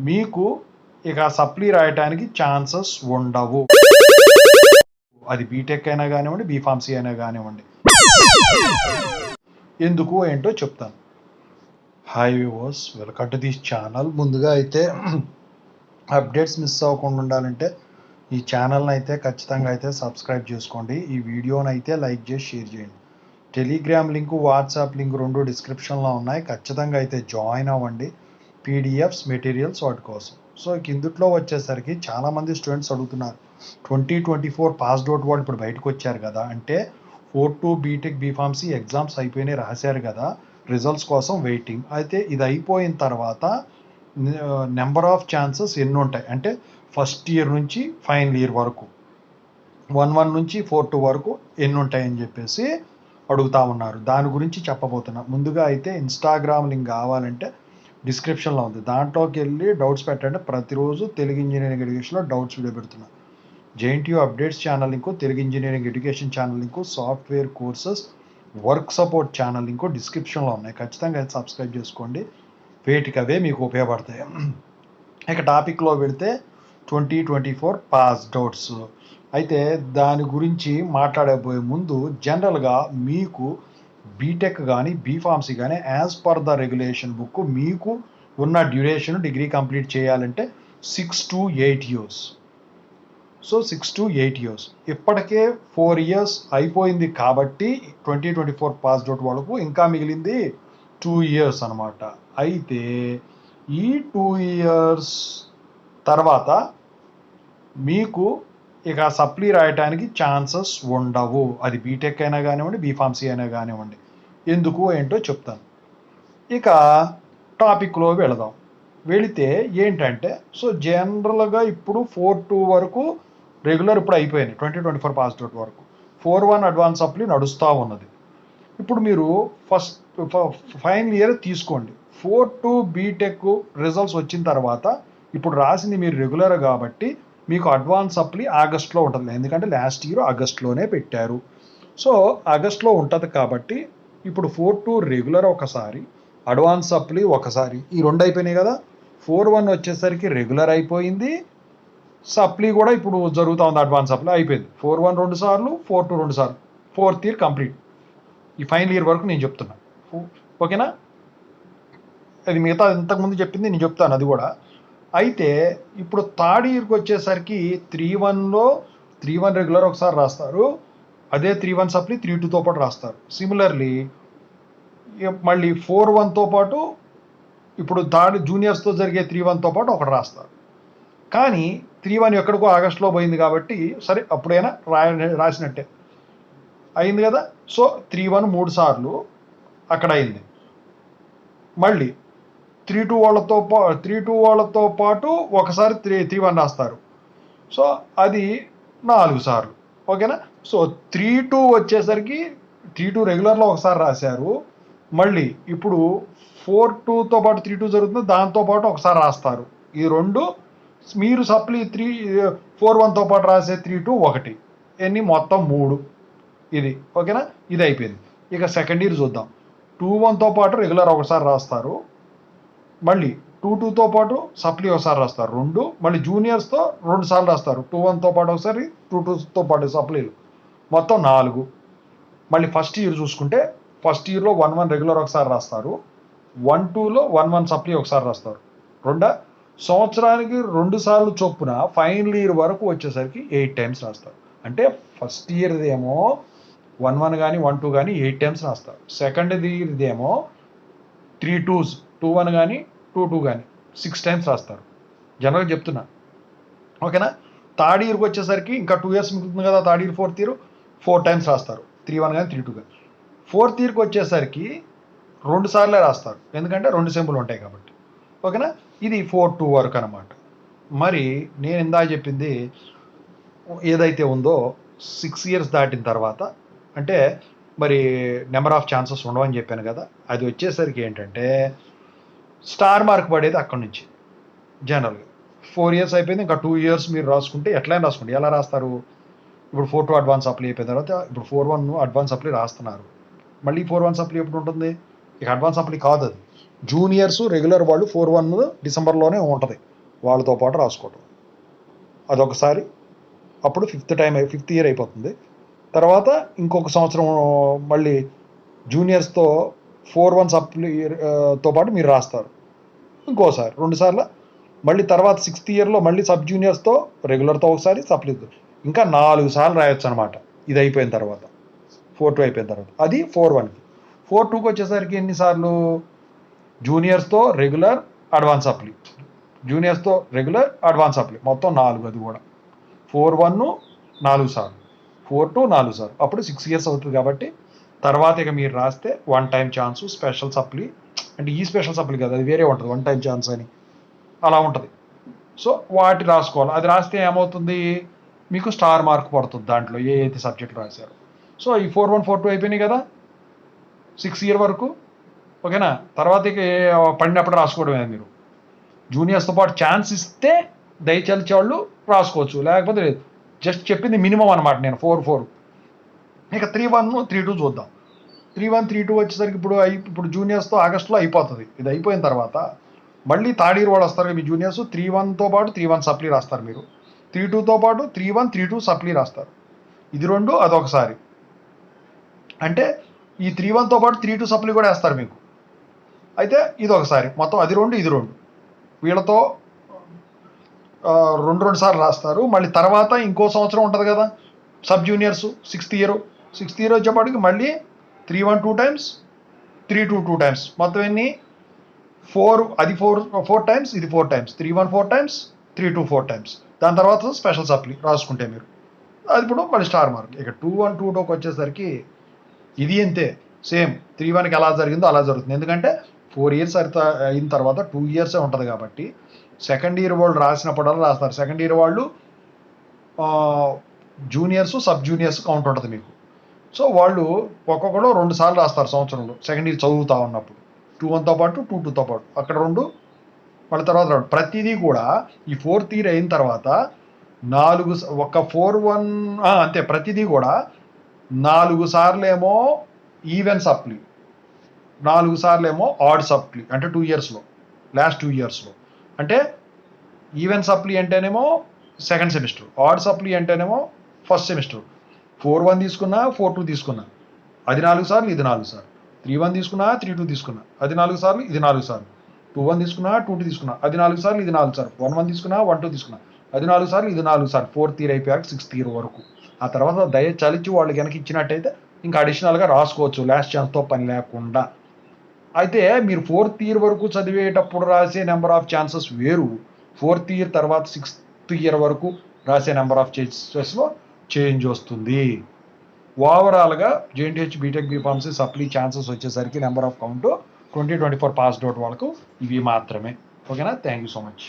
మీకు ఇక సప్లీ రాయటానికి ఛాన్సెస్ ఉండవు. అది బీటెక్ అయినా కానివ్వండి, బీఫార్మసీ అయినా కానివ్వండి. ఎందుకు ఏంటో చెప్తాను. Hi viewers, welcome to this channel. ముందుగా అయితే అప్డేట్స్ మిస్ అవ్వకుండా ఉండాలంటే ఈ ఛానల్ని అయితే ఖచ్చితంగా అయితే సబ్స్క్రైబ్ చేసుకోండి. ఈ వీడియోని అయితే లైక్ చేసి షేర్ చేయండి. టెలిగ్రామ్ లింకు, వాట్సాప్ లింక్ రెండు డిస్క్రిప్షన్లో ఉన్నాయి. ఖచ్చితంగా అయితే జాయిన్ అవ్వండి. పీడిఎఫ్స్, మెటీరియల్స్ వాటి కోసం. సో ఇందులో వచ్చేసరికి చాలామంది స్టూడెంట్స్ అడుగుతున్నారు, 2024 పాస్డ్ అవుట్ వాళ్ళు ఇప్పుడు బయటకు వచ్చారు కదా, అంటే 4-2 బీటెక్ బీఫార్మసీ ఎగ్జామ్స్ అయిపోయినాయి, రాశారు కదా, రిజల్ట్స్ కోసం వెయిటింగ్. అయితే ఇది అయిపోయిన తర్వాత నెంబర్ ఆఫ్ ఛాన్సెస్ ఎన్ని ఉంటాయి అంటే ఫస్ట్ ఇయర్ నుంచి ఫైనల్ ఇయర్ వరకు 1-1 నుంచి 4-2 వరకు ఎన్ని ఉంటాయని చెప్పేసి అడుగుతా ఉన్నారు. దాని గురించి చెప్పబోతున్నా. ముందుగా అయితే ఇన్స్టాగ్రామ్ లింక్ కావాలంటే డిస్క్రిప్షన్లో ఉంది, దాంట్లోకి వెళ్ళి డౌట్స్ పెట్టండి. ప్రతిరోజు తెలుగు ఇంజనీరింగ్ ఎడ్యుకేషన్లో డౌట్స్ వీడియో పెడుతున్నా. JNTU updates channel link, Telugu engineering education channel link, software courses work support channel link డిస్క్రిప్షన్లో ఉన్నాయి. ఖచ్చితంగా అయితే సబ్స్క్రైబ్ చేసుకోండి, వేటికి అవే మీకు ఉపయోగపడతాయి. ఇక టాపిక్లో పెడితే 2024 పాస్డ్ అవుట్స్. అయితే దాని గురించి మాట్లాడబోయే ముందు జనరల్గా మీకు బీటెక్ కానీ బీఫార్మసీ కానీ as per the regulation book మీకు ఉన్న డ్యూరేషన్ డిగ్రీ కంప్లీట్ చేయాలంటే 6 to 8 years. So 6 to 8 years. ఇప్పటికే 4 years అయిపోయింది కాబట్టి 2024 పాస్డ్ అవుట్ వాళ్ళకు ఇంకా మిగిలింది 2 years అనమాట. అయితే ఈ 2 years తర్వాత మీకు ఇక సప్లీ రాయటానికి ఛాన్సెస్ ఉండవు. అది బీటెక్ అయినా కానివ్వండి, బీఫార్మసీ అయినా కానివ్వండి. ఎందుకు ఏంటో చెప్తాను. ఇక టాపిక్లో వెళదాం. వెళితే ఏంటంటే, సో జనరల్గా ఇప్పుడు 4-2 వరకు రెగ్యులర్ ఇప్పుడు అయిపోయింది, 2024 పాస్డ్ అవుట్ వరకు. 4-1 అడ్వాన్స్ సప్లీ నడుస్తూ ఉన్నది. ఇప్పుడు మీరు ఫైనల్ ఇయర్ తీసుకోండి. 4-2 బీటెక్ రిజల్ట్స్ వచ్చిన తర్వాత ఇప్పుడు రాసింది మీరు రెగ్యులర్ కాబట్టి మీకు అడ్వాన్స్ సప్లీ ఆగస్ట్లో ఉంటుంది, ఎందుకంటే లాస్ట్ ఇయర్ ఆగస్ట్లోనే పెట్టారు. సో ఆగస్ట్లో ఉంటుంది కాబట్టి ఇప్పుడు 4-2 రెగ్యులర్ ఒకసారి, అడ్వాన్స్ సప్లీ ఒకసారి, ఈ రెండు అయిపోయినాయి కదా. 4-1 వచ్చేసరికి రెగ్యులర్ అయిపోయింది, సప్లీ కూడా ఇప్పుడు జరుగుతూ ఉంది, అడ్వాన్స్ సప్లీ అయిపోయింది. 4-1 2 సార్లు, 4-2 2 సార్లు, 4th ఇయర్ కంప్లీట్. ఈ ఫైనల్ ఇయర్ వరకు నేను చెప్తున్నా, ఓకేనా. అది మిగతా ఇంతకుముందు చెప్పింది నేను చెప్తాను అది కూడా. అయితే ఇప్పుడు థర్డ్ ఇయర్కి వచ్చేసరికి 3-1లో 3-1 రెగ్యులర్ ఒకసారి రాస్తారు, అదే 3-1 సప్లీ 3-2తో పాటు రాస్తారు. సిమిలర్లీ మళ్ళీ 4-1తో పాటు ఇప్పుడు థర్డ్ జూనియర్స్తో జరిగే 3-1తో పాటు ఒకటి రాస్తారు. కానీ 3-1 ఎక్కడికో ఆగస్టులో పోయింది కాబట్టి సరే అప్పుడైనా రాసినట్టే అయింది కదా. సో 3-1 3 సార్లు అక్కడ అయింది. మళ్ళీ 3-2 వాళ్ళతో పాటు ఒకసారి 3-1 రాస్తారు. సో అది 4 సార్లు, ఓకేనా. సో 3-2 వచ్చేసరికి 3-2 రెగ్యులర్లో ఒకసారి రాశారు. మళ్ళీ ఇప్పుడు 4-2తో పాటు 3-2 జరుగుతుంది, దాంతోపాటు ఒకసారి రాస్తారు. ఈ రెండు మీరు సప్లీ 4-1తో పాటు రాసే 3-2 ఒకటి, ఎన్ని మొత్తం 3. ఇది ఓకేనా, ఇది అయిపోయింది. ఇక సెకండ్ ఇయర్ చూద్దాం. 2-1తో పాటు రెగ్యులర్ ఒకసారి రాస్తారు, మళ్ళీ 2-2తో పాటు సప్లీ ఒకసారి రాస్తారు 2, మళ్ళీ జూనియర్స్తో 2 సార్లు రాస్తారు, 2-1తో పాటు ఒకసారి, 2-2తో పాటు సప్లీలు, మొత్తం 4. మళ్ళీ ఫస్ట్ ఇయర్ చూసుకుంటే ఫస్ట్ ఇయర్లో 1-1 రెగ్యులర్ ఒకసారి రాస్తారు, 1-2లో 1-1 సప్లీ ఒకసారి రాస్తారు. సంవత్సరానికి 2 సార్లు చొప్పున ఫైనల్ ఇయర్ వరకు వచ్చేసరికి 8 టైమ్స్ రాస్తారు. అంటే ఫస్ట్ ఇయర్దేమో 1-1 కానీ 1-2 కానీ 8 టైమ్స్ రాస్తారు. సెకండ్ ఇయర్దేమో 3-2s 2-1 కానీ 2-2 కానీ 6 టైమ్స్ రాస్తారు, జనరల్గా చెప్తున్నా, ఓకేనా. థర్డ్ ఇయర్కి వచ్చేసరికి ఇంకా 2 years మిగులుతుంది కదా, third year 4th year 4 times రాస్తారు, 3-1 కానీ 3-2 కానీ. 4th ఇయర్కి వచ్చేసరికి 2 సార్లే రాస్తారు, ఎందుకంటే 2 సెంపులు ఉంటాయి కాబట్టి, ఓకేనా. ఇది 4-2 వరకు అనమాట. మరి నేను ఇందా చెప్పింది ఏదైతే ఉందో 6 years దాటిన తర్వాత అంటే మరి నెంబర్ ఆఫ్ ఛాన్సెస్ ఉండవని చెప్పాను కదా, అది వచ్చేసరికి ఏంటంటే స్టార్ మార్క్ పడేది అక్కడి నుంచి. జనరల్గా 4 years అయిపోయింది, ఇంకా 2 years మీరు రాసుకుంటే ఎట్లయినా రాసుకుంటే ఎలా రాస్తారు. ఇప్పుడు 4-2 అడ్వాన్స్ సప్లీ అయిపోయిన తర్వాత ఇప్పుడు 4-1 అడ్వాన్స్ సప్లీ రాస్తున్నారు, మళ్ళీ 4-1 సప్లీ ఎప్పుడు ఉంటుంది, ఇక అడ్వాన్స్ సప్లీ కాదు అది. జూనియర్స్ రెగ్యులర్ వాళ్ళు 4-1 డిసెంబర్లోనే ఉంటుంది, వాళ్ళతో పాటు రాసుకోవటం అదొకసారి. అప్పుడు ఫిఫ్త్ ఇయర్ అయిపోతుంది. తర్వాత ఇంకొక సంవత్సరం మళ్ళీ జూనియర్స్తో 4-1 సప్లీతో పాటు మీరు రాస్తారు ఇంకోసారి 2 సార్లు. మళ్ళీ తర్వాత 6th ఇయర్లో మళ్ళీ సబ్ జూనియర్స్తో రెగ్యులర్తో ఒకసారి సప్లీతో ఇంకా 4 సార్లు రాయొచ్చు అనమాట. ఇది అయిపోయిన తర్వాత 4-2 అయిపోయిన తర్వాత. అది 4-1కి. 4-2కి వచ్చేసరికి ఎన్నిసార్లు? జూనియర్స్తో రెగ్యులర్ అడ్వాన్స్ సప్లీ, జూనియర్స్తో రెగ్యులర్ అడ్వాన్స్ సప్లీ, మొత్తం 4. అది కూడా 4-1 4 సార్లు, 4-2 4 సార్లు. అప్పుడు 6 ఇయర్స్ అవుతుంది కాబట్టి తర్వాత ఇక మీరు రాస్తే 1 టైం ఛాన్సు స్పెషల్ సప్లీ, అంటే ఈ స్పెషల్ సప్లీ కదా, అది వేరే ఉంటుంది 1 టైం ఛాన్స్ అని అలా ఉంటుంది. సో వాటి రాసుకోవాలి. అది రాస్తే ఏమవుతుంది, మీకు స్టార్ మార్క్ పడుతుంది దాంట్లో ఏ అయితే సబ్జెక్ట్ రాశారు. సో ఈ 4-1 4-2 అయిపోయినాయి కదా 6 ఇయర్ వరకు, ఓకేనా. తర్వాత ఇక పడినప్పుడు రాసుకోవడమే. మీరు జూనియర్స్తో పాటు ఛాన్స్ ఇస్తే దయచలిచే వాళ్ళు రాసుకోవచ్చు, లేకపోతే లేదు. జస్ట్ చెప్పింది మినిమం అనమాట నేను 4-4. ఇక 3-1 3-2 చూద్దాం. 3-1 3-2 వచ్చేసరికి ఇప్పుడు జూనియర్స్తో ఆగస్టులో అయిపోతుంది. ఇది అయిపోయిన తర్వాత మళ్ళీ థర్డ్ ఇయర్ వాళ్ళు వస్తారు మీ జూనియర్స్. 3-1తో పాటు 3-1 సప్లీ రాస్తారు మీరు. 3-2తో పాటు 3-1 3-2 సప్లీ రాస్తారు. ఇది 2 అదొకసారి. అంటే ఈ 3-1తో పాటు 3-2 సప్లీ కూడా వేస్తారు మీకు. అయితే ఇది ఒకసారి, మొత్తం అది 2 ఇది 2. వీళ్ళతో 2 సార్లు రాస్తారు. మళ్ళీ తర్వాత ఇంకో సంవత్సరం ఉంటుంది కదా సబ్ జూనియర్స్ 6th ఇయర్ వచ్చేప్పటికి మళ్ళీ 3-1 2 టైమ్స్ 3-2 2 టైమ్స్, మొత్తం ఎన్ని 4. అది 4 టైమ్స్, ఇది 4 టైమ్స్, 3-1 4 టైమ్స్, 3-2 4 టైమ్స్. దాని తర్వాత స్పెషల్ సప్లీ రాసుకుంటే మీరు అది ఇప్పుడు మళ్ళీ స్టార్ మార్క్. ఇక 2-1 2-2కి వచ్చేసరికి ఇది అంతే సేమ్. 3-1కి ఎలా జరిగిందో అలా జరుగుతుంది. ఎందుకంటే 4 ఇయర్స్ అయిన తర్వాత 2 ఇయర్సే ఉంటుంది కాబట్టి సెకండ్ ఇయర్ వాళ్ళు రాసినప్పుడల్లా రాస్తారు. సెకండ్ ఇయర్ వాళ్ళు జూనియర్స్ సబ్ జూనియర్స్ కౌంట్ ఉంటుంది మీకు. సో వాళ్ళు ఒక్కొక్కడు 2 సార్లు రాస్తారు సంవత్సరంలో సెకండ్ ఇయర్ చదువుతూ ఉన్నప్పుడు. 2-1తో పాటు 2-2తో పాటు అక్కడ 2, మళ్ళీ తర్వాత 2. ప్రతిదీ కూడా ఈ 4th ఇయర్ అయిన తర్వాత 4 ఒక 4-1 అంతే. ప్రతిదీ కూడా 4 సార్లు ఏమో ఈవెన్ సప్లీ, 4 సార్లు ఏమో ఆడ్ సప్లీ. అంటే 2 ఇయర్స్లో లాస్ట్ 2 ఇయర్స్లో. అంటే ఈవెన్ సప్లీ అంటేనేమో సెకండ్ సెమిస్టర్, ఆడ్ సప్లీ అంటేనేమో ఫస్ట్ సెమిస్టర్. 4-1 తీసుకున్నా 4-2 తీసుకున్నా అది 4 సార్లు, ఇది 4 సార్లు. 3-1 తీసుకున్నా 3-2 తీసుకున్నా అది 4 సార్లు, ఇది 4 సార్లు. 2-1 తీసుకున్నా 2-2 తీసుకున్నా అది 4 సార్లు, ఇది 4 సార్లు. 1-1 తీసుకున్నా 1-2 తీసుకున్నా అది 4 సార్లు, ఇది 4 సార్లు. 4th ఇయర్ అయిపోయాక 6th ఇయర్ వరకు. ఆ తర్వాత దయచలిచి వాళ్ళు కనుక ఇచ్చినట్టయితే ఇంకా అడిషనల్గా రాసుకోవచ్చు లాస్ట్ ఛాన్స్తో పని లేకుండా. అయితే మీరు 4th ఇయర్ వరకు చదివేటప్పుడు రాసే నెంబర్ ఆఫ్ ఛాన్సెస్ వేరు, 4th ఇయర్ తర్వాత 6th ఇయర్ వరకు రాసే నెంబర్ ఆఫ్ ఛాన్సెస్లో చేంజ్ వస్తుంది. ఓవరాల్గా JNTH BTech BPharmacy supply chances వచ్చేసరికి number of count 2024 passed out వాళ్ళకు ఇవి మాత్రమే. ఓకేనా. Thank you so much.